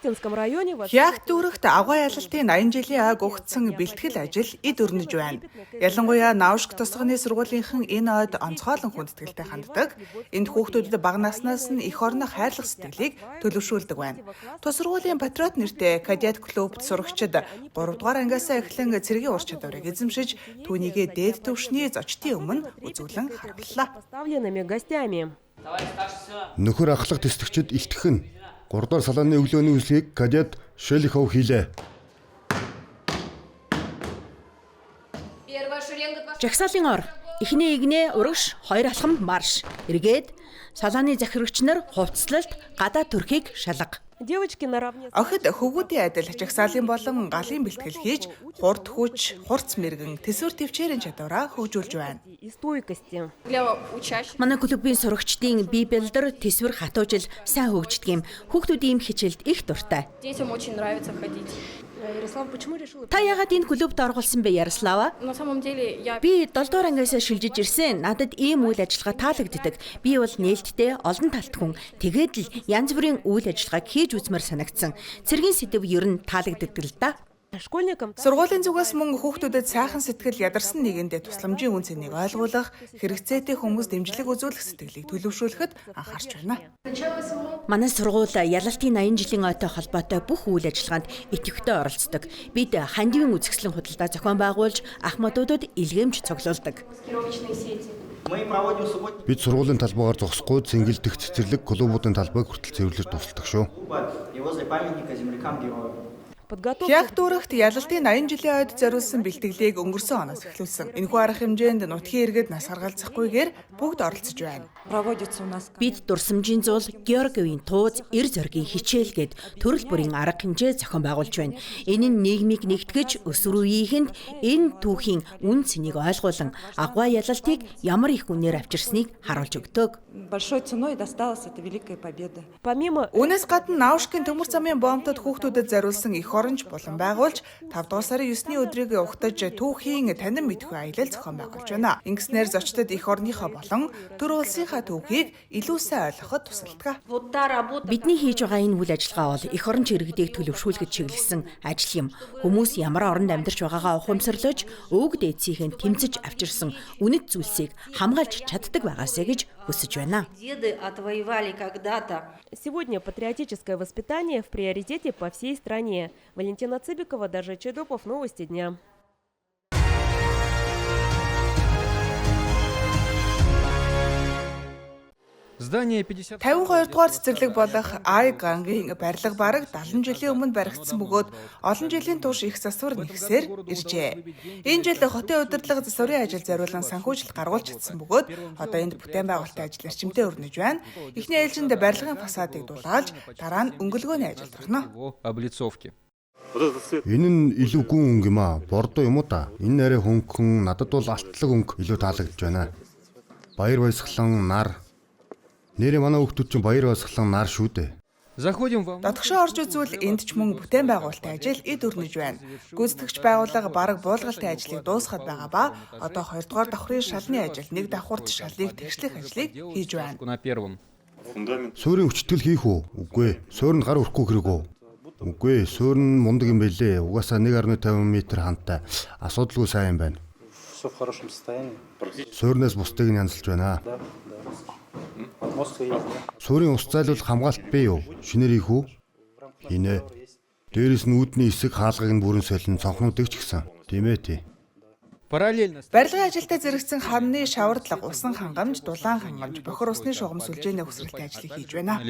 Хягтүрэгт агуй ялалтын 80 жилийн ойг өгцсөн бэлтгэл ажил эд өрнөж байна. Ялангуяа Наушк тосгоны сургуулийнхан энэ ойд онцгойлон хүндэтгэлтэй ханддаг. Энд хүүхдүүдэд бага наснаас нь эх орно хайрлах сэтгэлийг төлөвшүүлдэг байна. Тус сургуулийн патриот нэртэй кадет клубт сурагчид 3 дугаар ангиасаа эхлэн цэргийн ур чадварыг эзэмшиж түүнийгээ дээд түвшний зочдын өмнө үзүүлэн харууллаа. Нөхөр ахлах тэсгчид илтгэн 3 дугаар салааны өглөөний үслийг кадет Шелихов хийлээ. Жагсаалын ор эхний игнээ урагш, хоёр алхам марш. Эргээд салааны захирагч нар хувцаслалт гадаа төрхийг шалга. Охид хөвгүүдийн адил жагсаалын болон галын бэлтгэл хийж, хурд хүч, хурц мэргэн, төсвөр төвчээрийн чадвараа хөгжүүлж байна. Манай клубын сурагчдын бие бэлдэр, төсвөр хатуужил сайн хөгждөг юм. Хүүхдүүдийн хичээлд их дуртай. Та яагаад энэ клубт орголсон бэ, Ярослава? Би 7 дугаар ангиасаа шилжиж ирсэн. Надад ийм үйл ажиллагаа таалагддаг. Би бол нээлттэй, олон талт хүн. Тэгээд л янз бүрийн үйл ажиллагааг хийж үзмээр санагдсан. Цэргийн сэдв ер нь таалагддаг л да. Сургуулийн зүгээс мөн хүүхдүүдэд сайхан сэтгэл ядарсан нэгэндээ тусламжийн үн цэнийг ойлгуулах, хэрэгцээтэй хүмүүс дэмжлэг үзүүлэх сэтгэлийг төлөвшүүлэхэд анхаарч байна. Манай сургууль ялалтын 80 жилийн ойтой холбоотой бүх үйл ажиллагаанд идэвхтэй оролцдог. Бид хандивын үзэсгэлэн худалдаа зохион байгуулж, ахмадуудад илгээмж цуглуулдаг. Бид сургуулийн талбайгаар зогсохгүй цэнгэлдэх цэцэрлэг клубуудын талбайг хүртэл цэвэрлэж тусалдаг шүү. Хягтүрэгт ялалтын 80 жилийн ойд зориулсан бэлтгэлийг өнгөрсөн оноос эхлүүлсэн. Энэхүү арга хэмжээнд нутгийн иргэд нас гаргалзахгүйгээр бүгд оролцож байна. Бид дурсамжийн зуул, Георгиевийн тууз, эр зоргийн хичээл гээд төрөл бүрийн арга хэмжээ зохион байгуулж байна. Энэ нь нийгмийг нэгтгэж, өсвөр үеийнхэнд энэ түүхийн үн цэнийг ойлгуулан, агуй ялалтыг ямар их үнээр авчирсныг харуулж өгдөг. Үүнээс гадна Наушкын төмөр замын боомтод хүүхдүүдэд зориулсан эх оронч булан байгуулж 5 дугаар сарын 9-ний өдрийг угтаж түүхийн танин мэдхүй аялал зохион байгуулж байна. Ингэснээр зочдод эх орныхоо болон төр улсынхаа түүхийг илүү сайн ойлгоход тусалдаг. Бидний хийж байгаа энэ үйл ажиллагаа бол эх оронч иргэдийг төлөвшүүлэхэд чиглэсэн ажил юм. Хүмүүс ямар оронд амьдарч байгаагаа ухамсарлаж, өвөг дээдсийнхэн тэмцэж авчирсан үнэт зүйлсийг хамгаалж чаддаг байгаасэ гэж хүсэж байна. Сегодня патриотическое воспитание в приоритете по всей стране. Валентина Цыбикова, Даша Чедопов, Новости дня. 52 дугаар цэцэрлэг болох Ай гангийн барилга бараг 70 жилийн өмнө баригдсан бөгөөд олон жилийн турш их засвар нэгсээр иржээ. Энэ жил хотын удирдлага засварын ажил зориулан санхүүжилт гаргуулж чадсан бөгөөд одоо энд бүтээн байгуулалтын ажил эрчимтэй өрнөж байна. Эхний ээлжинд барилгын фасадыг дулгаалж дараа нь өнгөлгөөний ажилд орно. Энэ нь илүү гүн өнгө юм аа. Бордоо юм уу та? Энэ арай хөнгөн, надад бол алтлаг өнгө илүү таалагдж байна. Баяр баясгалан нар. Нэрээ манай хүүхдүүд чинь баяр баясгалан нар шүү дээ. Дотгошоо орж үзвэл энд ч мөн бүтээн байгуулалтын ажил эд өрнөж байна. Гүйцэтгэгч байгууллага бараг буулгалтын ажлыг дуусгаад байгаа ба одоо 2 дугаар давхрын шалны ажил, нэг давхурт шалыг тэгшлэх ажлыг хийж байна. Суурийн хүчтгэл хийх үү? Үгүй ээ. Суурь нь гар өрөхгүй хэрэг үү? Үгүй ээ. Суурь нь мундаг юм байлээ. Угаасаа 1.50 м хантай. Асуудалгүй сайн юм байна. Суурнаас бусдыг нь янзалж байна. Суурийн ус зайлуулах хамгаалалт бий юу? Шинээр хийх үү? Хийнэ. Дээрээс нь үүдний эсэг хаалгыг нь бүрэн солино цонхнуудыг ч гэсэн. Тийм ээ тий. Барилгын ажилдаа зэрэгцэн ханны шавардлага, усан хангамж, дулаан хангамж, бохор усны шугам сүлжээний ухсралтай ажлыг хийж байна.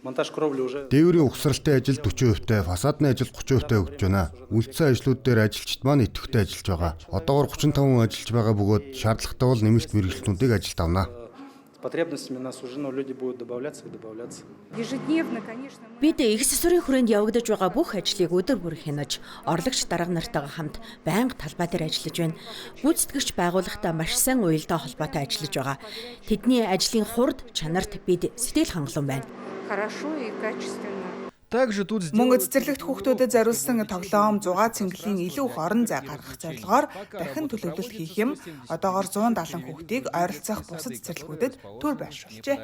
Дээврийн ухсралтай ажил 40%-тай, фасадны ажил 30%-тай өгч байна. Үлдсэн ажлууд дээр ажилчид маань идэвхтэй ажиллаж байгаа. Одоогоор 35 хүн ажиллаж байгаа бөгөөд шаардлагатай бол нэмэлт мэргэжилтнүүдийг ажилд авна. Потребностями нас уже люди будут добавляться и добавляться. Бид их засварын хүрээнд явагдаж байгаа бүх ажлыг өдөр бүр хянаж, орлогч дарга нартайгаа хамт байнга талбай дээр ажиллаж байна. Гүйцэтгэгч байгууллагатай маш сайн уялдаа холбоотой ажиллаж байгаа. Тэдний ажлын хурд чанарт бид сэтгэл хангалуун байна. Также тут Мөн цэцэрлэгт хүүхдүүдэд зориулсан тоглоом, зугаа цэнгэлийн илүү их орон зай гаргах зорилгоор дахин төлөвлөлт хийх юм. Одоогоор 170 хүүхдийг ойролцоох бусад цэцэрлэгүүдэд төр байршуулжээ.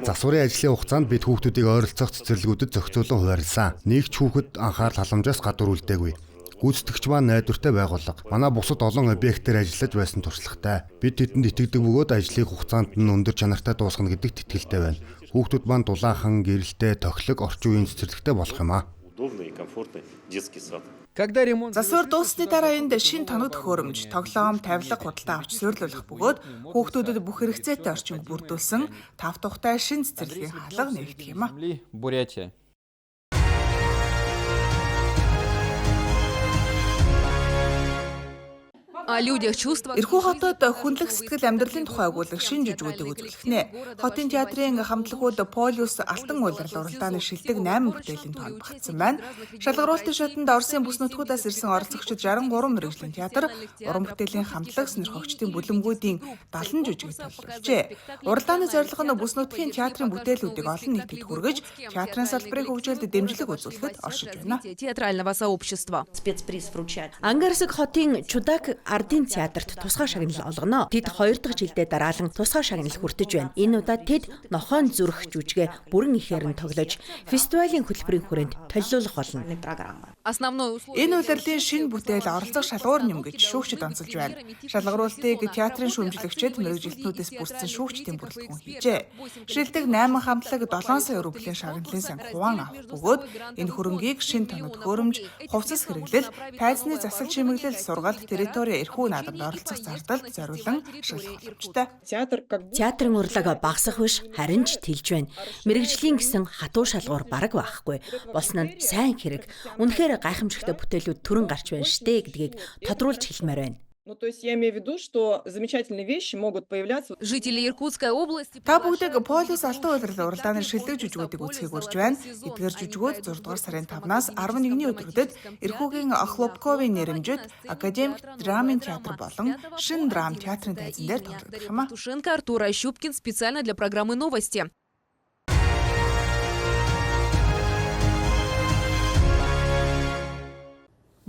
Засварын ажлын хугацаанд бид хүүхдүүдийг ойролцоох цэцэрлэгүүдэд зохицуулан хуваарлаа. Нэг ч хүүхэд анхаарал халамжаас гадуур үлдээгүй. Гүйцэтгэгч маань найдвартай байгууллага. Манай бусад олон объектээр ажиллаж байсан туршлагатай. Бид тэдэнд итгэдэг бөгөөд ажлын хугацаанд нь өндөр чанартай дуусгана гэдэгт итгэлтэй байна. Хүүхдүүд маань дулаахан, гэрэлтэй, тохилог, орчин үеийн цэцэрлэгтэй болох юм аа. когда ремонт Засвар дуусны дараа энд шин тоног төхөөрөмж, тоглоом, тавилга худалдаа авч суйрлуулах бөгөөд хүүхдүүдэд бүх хэрэгцээтэй орчинд бүрдүүлсэн 5 тухтай шин цэцэрлэгийн хаалга нэгдэх юм аа. земли Бурятия. О людях чувствах. Ирхүү хотод хүнлэх сэтгэл амьдралын тухай өгүүлэх шин жүжигүүдийг үзүүлэхнэ. Хотын театрын хамтлагууд Полиус алтан уйлрал уралдааны шилдэг 8 бүтээлийн тоонд багтсан байна. Шалгаруулалтын шатанд Оросын бүс нутгуудаас ирсэн оролцогчид 63 мэргэжлийн театр, уран бүтээлийн хамтлаг сонирхогчдын бүлэмгүүдийн 70 жүжиг төлөвлөжээ. Уралдааны зорилго нь бүс нутгийн театрын бүтээлүүдийг олон нийтэд хүргэж, театрын салбарын хөгжүүлэлд дэмжлэг үзүүлэхэд оршиж байна. Театрального сообщества. Ангарсаг хотын Чудак ардын театрт тусгай шагнал олгоно. Тэд 2 дахь жилдээ дараалан тусгай шагнал хүртэж байна. Энэ удаад тэд нохойн зүрх жүжигэ бүрэн ихээр нь тоглож, фестивалийн хөтөлбөрийн хүрээнд төлөвлөх болно. Основной условие. Энэ улирлын шинэ бүтээл оролцох шалгуур нэм гэж шүүгчид онцолж байна. Шалгаруултыг театрын шүүмжлэгчид мэргэжилтнүүдээс бүрдсэн шүүгчдийн бүрэлдэхүүн хийжээ. Шилдэг 8 хамтлаг 7 сая рублийн шагналын сан хуваан авах бөгөөд энэ хөрөнгийг шинэ тоног төхөөрөмж, хувцас хэрэглэл, тайзны засал чимэглэл, сургаалт, территорийн эрхүү наадамд оролцох зардалд зориулан ашиглах боломжтой. Театрын урлаг багасах биш, харин ч тэлж байна. Мэргэжлийн гэсэн хатуу шалгуур бараг байхгүй. Болсон нь сайн хэрэг. Үнэхээр гайхамшигтай бүтээлүүд түрэн гарч байна штэ гэдгийг тодруулж хэлмээр байна. Ну, то есть я имею в виду, что замечательные вещи могут появляться. Жители Иркутской области. Та бүгдийг Полиус алтан уйлрал уралдааны шилдэг жүжигүүдийг үзхийг урьж байна. Эдгээр жүжигүүд 6 дугаар сарын 5-наас 11-ний өдрүүдэд Ирхүүгийн Хлопковын нэрэмжит Академик драмын театр болон Шин драм театрын тайзан дээр тоглогдох юм аа. Тушенко, Артур Ощупкин специально для программы «Новости».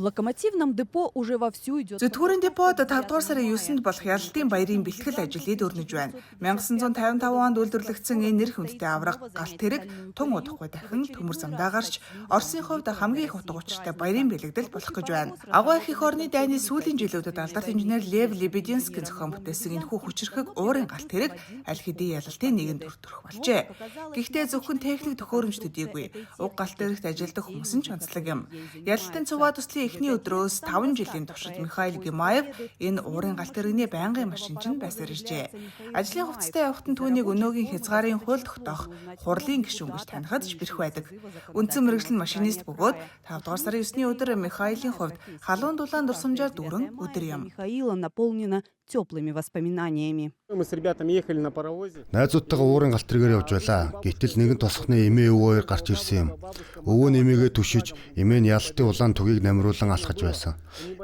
В локомотивном депо уже вовсю идет. Зүтгүүрийн депод 5 дугаар сарын 9-нд болох ялалтын баярын бэлтгэл ажил өрнөж байна. 1955 онд үйлдвэрлэгдсэн энэ нэр хүндтэй авраг галт тэрэг тун удахгүй дахин төмөр замдаа гарч Оросын хувьд хамгийн их утга учиртай баярын бэлэгдэл болох гэж байна. Агуу их орны дайны сүүлийн жилүүдэд алдарт инженер Лев Лебединский зохион бүтээсэн энэхүү хүчирхэг уурын галт тэрэг аль хэдийн ялалтын нэгэнд төрөх болжээ. Гэхдээ зөвхөн техник төхөөрөмж төдийгүй уг галт тэрэгт ажилладаг хүмүүс нь ч онцлог юм. Ялалтын цуваа төслийн эхний өдрөөс 5 жилийн туршид Михаил Гимаев энэ уурын галт тэрэгний байнгын машинчин байсаар иржээ. Ажлын хувцастай явахад нь түүнийг өнөөгийн хязгаарын хууль тогтоох хурлын гишүүн гэж танихад ч бэрх байдаг. Үндсэн мэргэжлийн машинист бөгөөд 5 дугаар сарын 9-ний өдөр Михаилийн хувьд халуун дулаан дурсамжаар дүүрэн өдөр юм. Михаила наполнена теплыми воспоминаниями. Мы с ребятами ехали на паровозе. Найзуудтайгаа уурын галт тэргээр явж байлаа. Гэтэл нэгэн тосхны эмээ өвөө гарч ирсэн юм. Өвөө нь эмээгээ түшиж, эмээ нь ялалтын улаан түгийг намруулан алхаж байсан.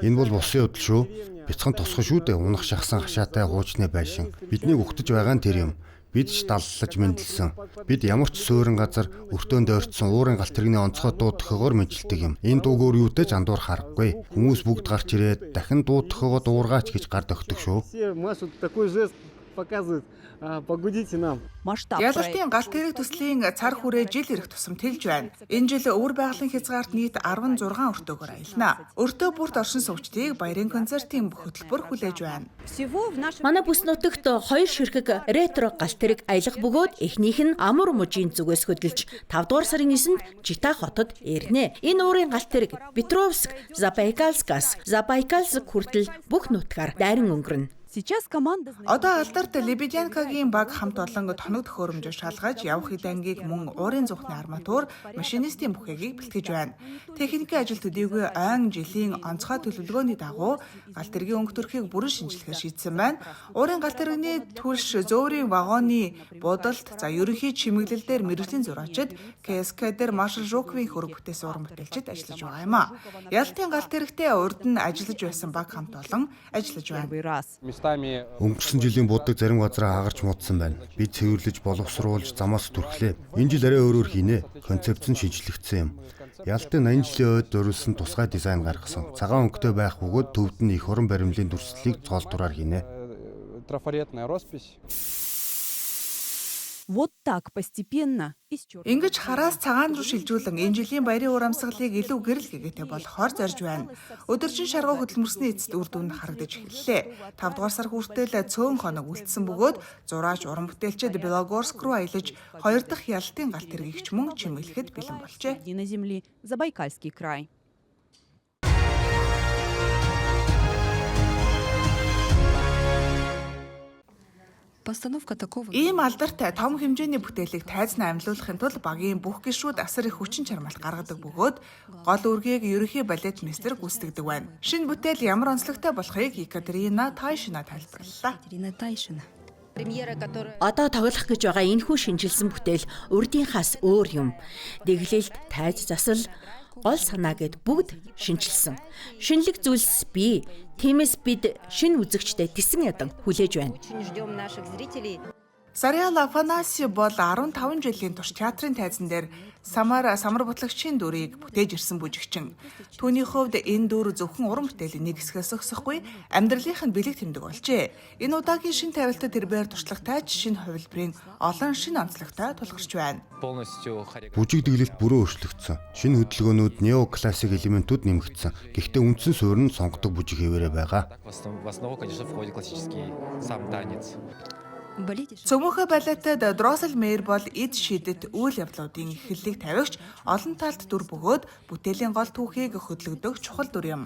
Энэ бол бусын удал шүү. Бяцхан тосхон шүү дээ. Унах шахсан хашаатай хуучны байшин. Бидний үхтэж байгаа нь тэр юм. Бид ч даллаж мэндэлсэн. Бид ямар ч суурин газар өртөөнд ойртсон уурын галт тэрэгний онцгой дуудахгүйгээр мэдлдэг юм. Энэ дуугаар юутэй ч андуур харахгүй. Хүмүүс бүгд гарч ирээд дахин дуудахгүйгээр дуургаач гэж гар дохдог шүү. Все машут такой жест показывают. Погудите нам. Масштаб. Ялалтын галт тэрэг төслийн цар хүрээ жил ирэх тусам тэлж байна. Энэ жил өвөр байгалийн хязгаарт нийт 16 өртөөгөр аялна. Өртөө бүрт оршин суугчдыг баярын концертын хөтөлбөр хүлээж байна. Всего в нашем Манай бүс нутагт 2 ширхэг ретро галт тэрэг аялах бөгөөд эхнийх нь Амур мужийн зүгээс хөдөлж 5 дугаар сарын 9-нд Жита хотод ирнэ. Энэ уурын галт тэрэг Петровск, Забайкальскаас Забайкальск хүртэл бүх нутгаар дайран өнгөрнө. сейчас команда Одоо алдарт Лебедянкагийн баг хамт олон тоног төхөөрөмжөөр шалгаж явах хэд ангийг мөн уурын зүхний арматур машинистийн бүхээгийг бэлтгэж байна. Техникийн ажил төдийгүй ойн жилийн онцгой төлөвлөгөөний дагуу галт тэргийн өнгө төрхийг бүрэн шинжилэхээр шийдсэн байна. Уурын галт тэрэгний түлш зөөврийн вагоны будалд ерөнхий чимэглэл дээр мэргэжлийн зураачид КСК дээр Маршал Жуковын хөрөг бүтээсэн уран бүтээлчид ажиллаж байгаа юм а. Ялалтын галт тэрэгтээ урд нь ажиллаж байсан баг хамт олон ажиллаж байна. первый раз. Өнгөрсөн жилийн буддаг зарим газраа хагарч муудсан байна. Бид цэвэрлэж боловсруулж замаас түрхлээ. Энэ жил арай өөрөөр хийнэ. Концепц нь шинжлэгдсэн юм. Ялтын 80 жилийн ойд зориулсан тусгай дизайн гаргасан. Цагаан өнгөтэй байх бөгөөд төвд нь их орон баримлын дүрслэлийг цоолтураар хийнэ. Вот так постепенно Ингэж хараас цагаан руу шилжүүлэн энэ жилийн баярын урамсгалыг илүү гэрэл гэгээтэй болохоор зорж байна. Өдөржин шаргуу хөдөлмөрсний эцэст үр дүн харагдаж эхэллээ. 5 дугаар сар хүртэл цөөн хоног үлдсэн бөгөөд зураач уран бүтээлчид Белогорск руу аялаж 2 дахь ялтын галт тэргийгч мөн чимэглэхэд бэлэн болжээ. на земли Забайкальский край. Ийм алдартай том хэмжээний бүтээлийг тайзнаа амьлуулахын тулд багийн бүх гишүүд асар их хүчин чармайлт гаргадаг бөгөөд гол үргийг ерөнхий балет мистер гүйцэтгэдэг байна. Шинэ бүтээл ямар онцлогтой болохыг Екатерина Тайшина тайлбарллаа. Одоо тоглох гэж байгаа энэхүү шинжилсэн бүтээл урдийнхаас өөр юм. Дэглэлт, тайз засал, гол санаа гэд бүгд шинжилсэн. Шинэлэг зүйлс бий. Тиймээс бид шинэ үзэгчдэд тэсэн ядан хүлээж байна. Сарьял Афанасьев бол 15 жилийн турш театрын тайзан дээр самар бутлагчийн дүрийг бүтээж ирсэн бүжигчин. Түүний хувьд энэ дүр зөвхөн уран бүтээлийн нэг хэсгээс зогсохгүй амьдралынх нь бэлэг тэмдэг болжээ. Энэ удаагийн шинэ тавилтад тэрбээр туршлагатай шинэ хувилбарын олон шинэ онцлогтой тулгарч байна. Бүжиг дэглэлт бүрэн өөрчлөгдсөн. Шинэ хөдөлгөөнүүд неоклассик элементүүд нэмэгдсэн. Гэхдээ үндсэн суурь нь сонгодог бүжиг хэвээрээ байгаа. Цөмөөхө балетад Дросельмейр бол эд шидэт үйл явдлуудын эхлэлийг тавигч олон талт дүр бөгөөд бүтээлийн гол түүхийг хөдөлгөдөг чухал дүр юм.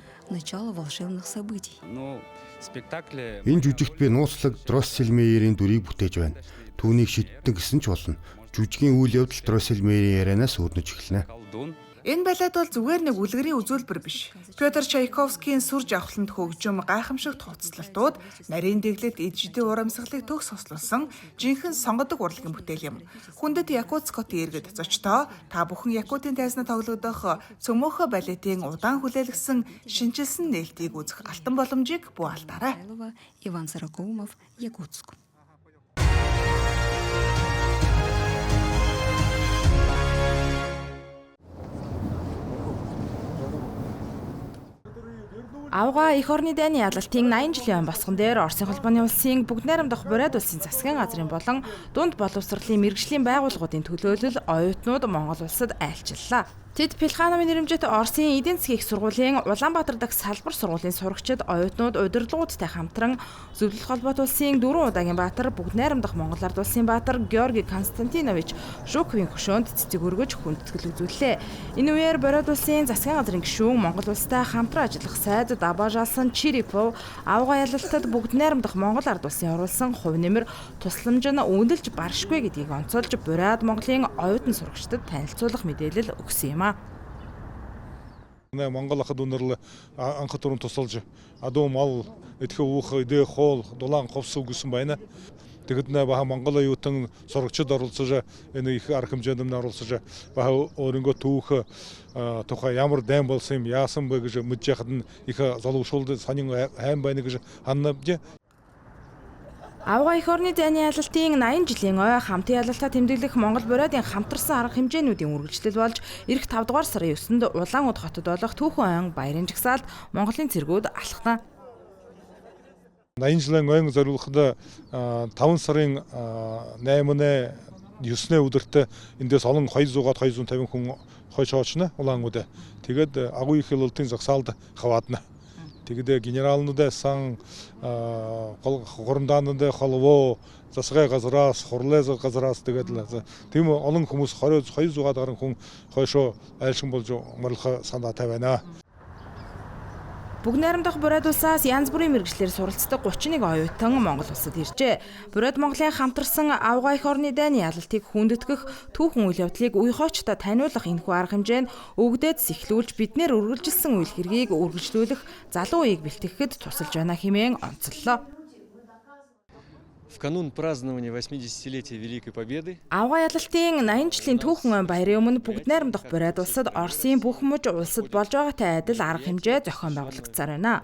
Энэ жүжигт би нууцлаг Дросельмейрийн дүрийг бүтээж байна. Түүнийг шиддэг гэсэн ч болно. Жүжигийн үйл явдал Дросельмейрийн ярианаас өрнөж эхэлнэ. Энэ балет бол зүгээр нэг үлгэрийн үзүүлбэр биш. Пётр Чайковскийн сүр жавхланд хөгжим гайхамшиг тууцлалтууд, нарийн дэглэлт эд шидийн урамсгалыг төгс хослуулсан жинхэнэ сонгодог урлагийн бүтээл юм. Хүндэт Якутскотын иргэд зочдоо та бүхэн Якутын тайзнаа тоглогдох цөмөөхө балетын удаан хүлээлгсэн шинжилсэн нээлтийг үзэх алтан боломжийг бүү алдаарай. Авга эх орны дайны ялалтын 80 жилийн он босгон дээр Оросын холбооны улсын бүгд найрамдах бурайд улсын засгийн газрын болон дунд боловсролын мэргэжлийн байгууллагуудын төлөөлөл оюутнууд Монгол улсад айлчлалаа. Тэд Пелхановын нэрэмжит Оросын эдийн засгийн их сургуулийн Улаанбаатар дахь салбар сургуулийн сурагчид, оюутнууд удирдлагуудтай хамтран Зөвлөлт холбоот улсын 4 удаагийн баатар бүгд найрамдах Монгол ард улсын баатар Георги Константинович Жуковын хөшөөнд цэцэг өргөж хүндэтгэл үзүүллээ. Энэ үеэр Бороод улсын засгийн газрын гишүүн Монгол улстай хамтран ажиллах сайд Дабажалсан Чирипов авга ялалтад бүгд найрамдах Монгол ард улсын оруулсан хувь нэмэр тусламж нь үнэлж баршгүй гэдгийг онцолж Бурайд Монголын оюутан сурагчдад танилцуулах мэдээлэл өгсөн юм. Монгол ахад үнэрлээ анх туран тусалж адуу мал эдхэ уух идэ хоол дулаан ховсов гэсэн байна. Тэгэд баха Монгол оюутан сурагчид оролцож энэ их арга хэмжээнд оролцож баха өөрөнгөө түүх тухай ямар дайм болсон юм яасан бэ гэж мэдж яхад нь их залуушуулд санин хайн байна гэж ханнавж. Авга эх орны дайны ялалтын 80 жилийн ой хамтын ялалтаа тэмдэглэх Монгол Бурайдын хамтарсан арга хэмжээнүүдийн үргэлжлэл болж эх 5 дугаар сарын 9-нд Улаануд хотод болох Түүхэн айн баярын жагсаалд Монголын цэргүүд алхтан. 80 жилийн ойн зориулахад 5 сарын 8-ны 9-ны өдөрт эндээс олон 200-аад 250 хүн хойш очно Улаануд. Тэгээд агуу их ялалтын жагсаалд хаваадна. Тэгэдэ генералнуудаас горондаанууд холвоо засгай газраас хурлай газраас тэгээд тийм олон хүмүүс 200-аад гаруй хүн хойшоо айлшин болж марлах санаатай байна. Бүгд найрамдах Бурайд улсаас янз бүрийн мэргэжлэр суралцдаг 31 оюутан Монгол улсад иржээ. Бурайд Монголын хамтарсан авга эх орны дайны ялалтыг хүндэтгэх түүхэн үйл явдлыг үеийнхоочтой таниулах энэхүү арга хэмжээнд өвгдөөд сэхлүүлж биднэр үргэлжилсэн үйл хэргийг үргэлжлүүлэх залуу үеийг бэлтгэхэд тусалж байна хэмээн онцоллоо. В канун празднования 80-летия Великой Победы Авга ялалтын 80 жилийн түүхэн баярын өмнө бүгд найрамдах бурайд улсад Оросын бүх мужи улсад болж байгаатай адил арга хэмжээ зохион байгуулагдсаар байна.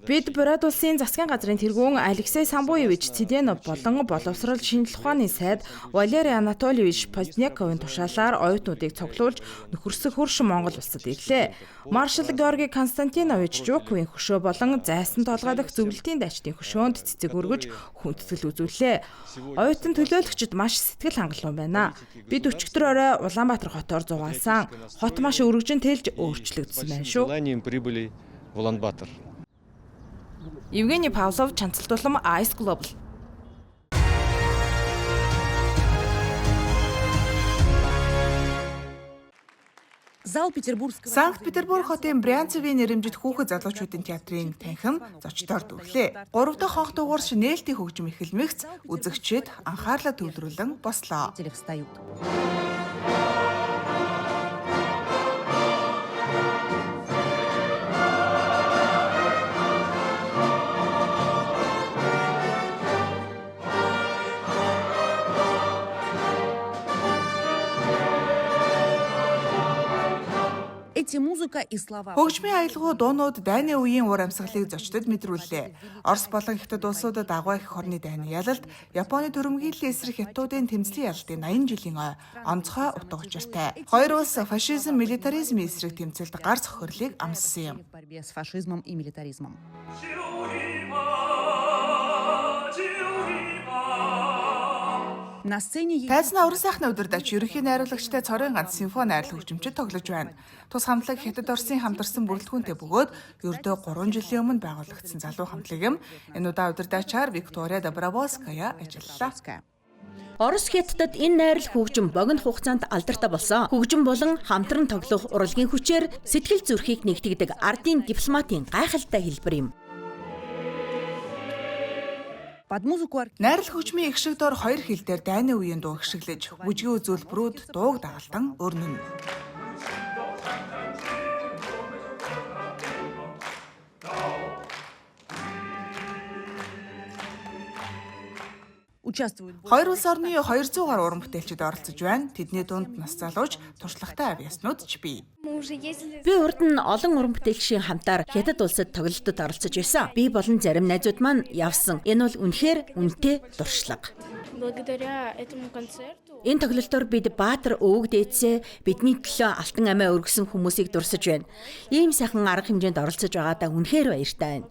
Бид бурайд улсын засгийн газрын тэргүүн Алексей Самбуевич Циденов болон боловсрол шинжилх ухааны сайд Валерий Анатольевич Поздняковын тушаалаар оюутнуудыг цуглуулж нөхөрсөх хөрш Монгол улсад ирлээ. Маршал Георгий Константинович Жуковын хөшөө болон зайсан толгой дахь зөвлөлтийн дайчдын хөшөөнд цэцэг өргөж хүндэтгэл үзүүллээ. Оюутан төлөөлөгчид маш сэтгэл хангалуун байна. Бид өчигдөр орой Улаанбаатар хотоор зугаалсан. Хот маш өргөжин тэлж өөрчлөгдсөн байна шүү. Евгений Павлов, Чанцалтулам, Ice Global. Санкт-Петербург хотын Брянцевын нэрэмжит хүүхэд залуучуудын театрын танхим зочдоор дүрлээ. 3 дахь хонх дугаар нээлтийн хөгжим эхэлмэгц үзэгчид анхаарлаа төвлөрүүлэн бослоо. Хөгжмийн аялгау дуунууд дайны үеийн уур амьсгалыг зочдод мэдрүүллээ. Орос болон Хятад улсуудад агуу их хорны дайны ялалт, Японы төрөмгийллийн эсрэг хятадуудын тэмцлийн ялалтын 80 жилийн онцгой утга учиртай. Хоёр улс фашизм, милитаризмын эсрэг тэмцэлд гар цохирлыг амссан юм. Тайзнаа уран сайхны удирдагч ерөнхий найруулагчтай цорын ганц симфони найрал хөгжимчид тоглож байна. Тус хамтлаг Хятад Оросын хамтарсан бүрэлдэхүүнтэй бөгөөд ердөө 3 жилийн өмнө байгуулагдсан залуу хамтлаг юм. Энэ удаа удирдагчаар Виктория Добровольская ажиллалаа. Орос Хятадд энэ найрал хөгжим богино хугацаанд алдартай болсон. Хөгжим болон хамтран тоглох урлагийн хүчээр сэтгэл зүрхийг нэгтгэдэг ардын дипломатын гайхалтай хэлбэр юм. Найрал хөгжмийн их шиг дор 2 хил дээр дайны үеийн дуу гიშгэлж, бүжгийн үзүүлбэрүүд дууг дагалдан өрнөнө. Хоёр улс орны 200 гаруй уран бүтээлчид оролцож байна. Тэдний дунд нас залууч, туршлагатай авьяаснууд ч бий. Би урд нь олон уран бүтээлчийн хамтаар Хятад улсад тоглолтод оролцож байсан. Би болон зарим найзууд маань явсан. Энэ бол үнэхээр үнэтэй дуршлаг. Энэ тоглолтоор бид Баатар өвөг дээдсээ бидний төлөө алтан амиа өргөсөн хүмүүсийг дурсаж байна. Ийм сайхан арга хэмжээнд оролцож байгаадаа үнэхээр баяртай байна.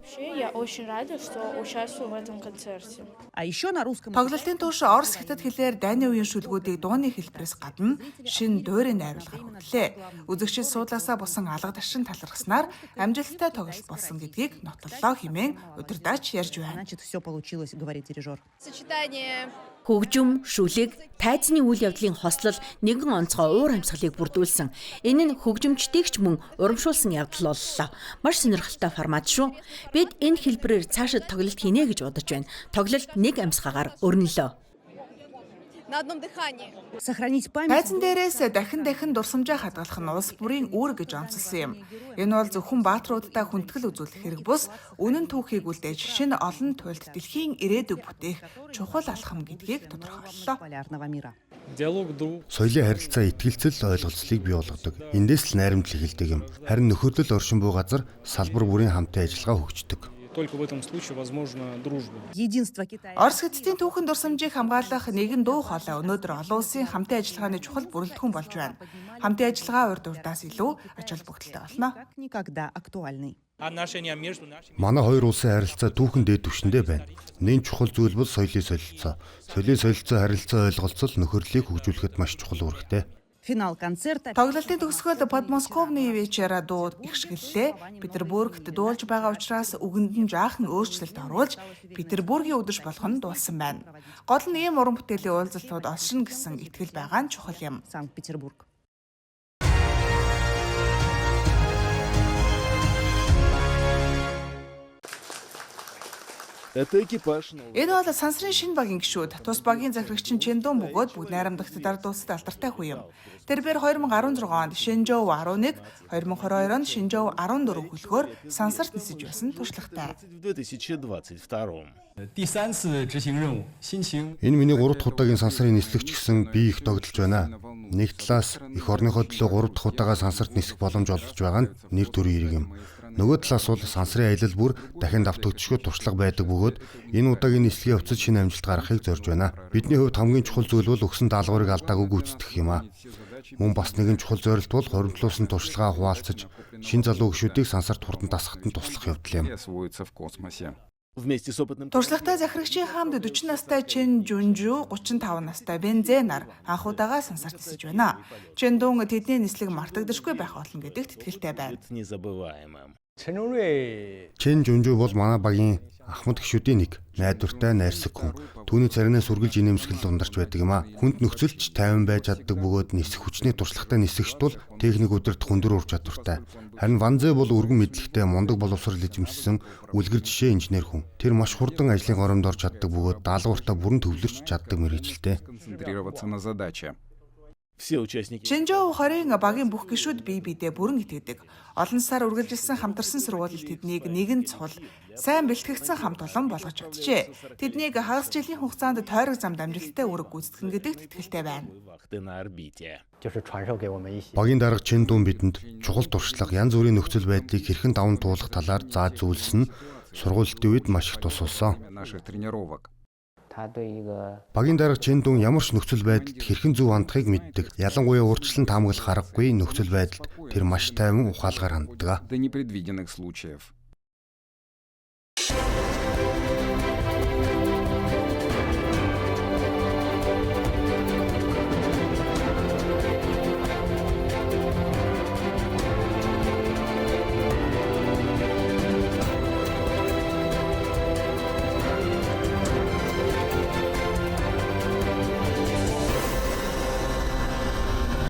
Тоглолтын турш Орос Хятад хэлээр дайны үеийн шүлгүүдийг дууны хэлбэрээс гадна шин дуурийн найруулгаар хөтлөө. Үзэгчид суудлаасаа бусан алга ташин талархснаар амжилттай тоглолт болсон гэдгийг нотлолоо хэмээн удирдаач ярьж байна. Хөгжим, шүлэг, тайзны үйл явдлын хослол нэгэн онцгой уур амьсгалыг бүрдүүлсэн. Энэ нь хөгжимчдийг ч мөн урамшуулсан явдал боллоо. Маш сонирхолтой формат шүү. Бид энэ хэлбэрээр цаашид тоглолт хийнэ гэж бодож байна. Тоглолт нэг амьсгаагаар өрнөлөө. Тайзан дээрээс дахин дурсамжаа хадгалах нь улс бүрийн үүрэг гэж онцлсан юм. Энэ бол зөвхөн баатруудтай хүндэтгэл үзүүлэх хэрэг бус, үнэн түүхийг үлдээж шинэ олон туйлд дэлхийн ирээдүг бүтээх чухал алхам гэдгийг тодорхойллоо. Соёлын харилцаа итгэлцэл ойлголцлыг бий болгодог. Эндээс л найрамдал эхэлдэг юм. Харин нөхөрлөл оршин буй газар салбар бүрийн хамтын ажиллагаа хөгждөг. Только в этом случае возможна дружба. Орос Хятадын түүхэн дурсамжийг хамгаалах нэгэн дуу хоолой өнөөдөр олон улсын хамтын ажиллагааны чухал бүрэлдэхүүн болж байна. Хамтын ажиллагаа урд урдаас илүү ач холбогдолтой болно. Манай хоёр улсын харилцаа түүхэн дээд түвшиндээ байна. Нэн чухал зүйл бол соёлын солилцоо. Соёлын солилцоо харилцаа ойлголцол нөхөрлөлийг хөгжүүлэхэд маш чухал үүрэгтэй. Тоглолтын төгсгөл подмосковны вечера дуу ихшгэллээ. Петербургт дуулж байгаа учраас үгэнд нь жаахан өөрчлөлт оруулж Петербургийн өдөрж болох нь дуулсан байна. Гол нь ийм уран бүтээлийн уулзалтууд олшин гэсэн итгэл байгаа нь чухал юм. Санкт-Петербург. Энэ бол сансрын шинэ багийн гишүүд. Тус багийн захирагчин Чэндун бөгөөд бүгд найрамдагт дардуулсад алдартай хүн юм. Тэрээр 2016 онд Шинжоу 11, 2022 онд Шинжоу 14 хөлгөөр сансарт нисэж байсан туршлагатай. Энэ миний 3 дахь удаагийн сансрын нислэгч гэсэн би их догдолж байна. Нэг талаас эх орныхоо төлөө 3 дахь удаага сансарт нисэх боломж олж байгаа нь нэр төрийн хэрэг юм. Нөгөө талаас бол сансрын аялал бүр дахин давтагдчихгүй туршлага байдаг бөгөөд энэ удаагийн нислэгийн хувьцад шинэ амжилт гаргахыг зорж байна. Бидний хувьд хамгийн чухал зүйл бол өгсөн даалгаврыг алдаагүй гүйцэтгэх юм аа. Мөн бас нэгэн чухал зорилт бол хоримтлуулсан туршлагаа хуваалцаж шинэ залуу гишүүдийг сансарт хурдан тасгахад нь туслах явдал юм. Туршлагатай захирагчийн хамт 40 настай Чэн Жүнжүү, 35 настай Бензэ нар анх удаага сансарт нисэж байна. Чэндун тэдний нислэг мартагдашгүй байх болно гэдэгт итгэлтэй байна. Чэн Жүнжүү бол манай багийн ахмад гишүүдийн нэг. Найдвартай, найрсаг хүн. Түүний царинаас үргэлж инээмсэглэл ундарч байдаг юм аа. Хүнд нөхцөлч тайван байж чаддаг бөгөөд нисэх хүчний туршлагатай нисэгч тул техник өдөрт хүндөр ур чадвартай. Харин Ванзэ бол өргөн мэдлэгтэй, мундаг боловсрол эзэмшсэн үлгэр жишээ инженер хүн. Тэр маш хурдан ажлын горомд орж чаддаг бөгөөд даалгавартаа бүрэн төвлөрч чаддаг мэргэжилтэй. Шинжоу 20 багийн бүх гишүүд бие биедээ бүрэн итгэдэг. Олон сар үргэлжилсэн хамтарсан сургуульд тэднийг нэгэн цул сайн бэлтгэгдсэн хамт олон болгож чаджээ. Тэднийг хагас жилийн хугацаанд тойрог замд амжилттай үүрэг гүйцэтгэн гэдэгт итгэлтэй байна. Багийн дарга Чэндун бидэнд чухал туршлага, янз бүрийн нөхцөл байдлыг хэрхэн даван туулах талаар зааж зөвлөсөн сургуультын үед маш их тус болсон. Багийн дарга Чэндун ямар ч нөхцөл байдалд хэрхэн зөв хандахыг мэддэг. Ялангуяа урьдчилан таамаглах аргагүй нөхцөл байдалд тэр маш тайван ухаалгаар ханддаг.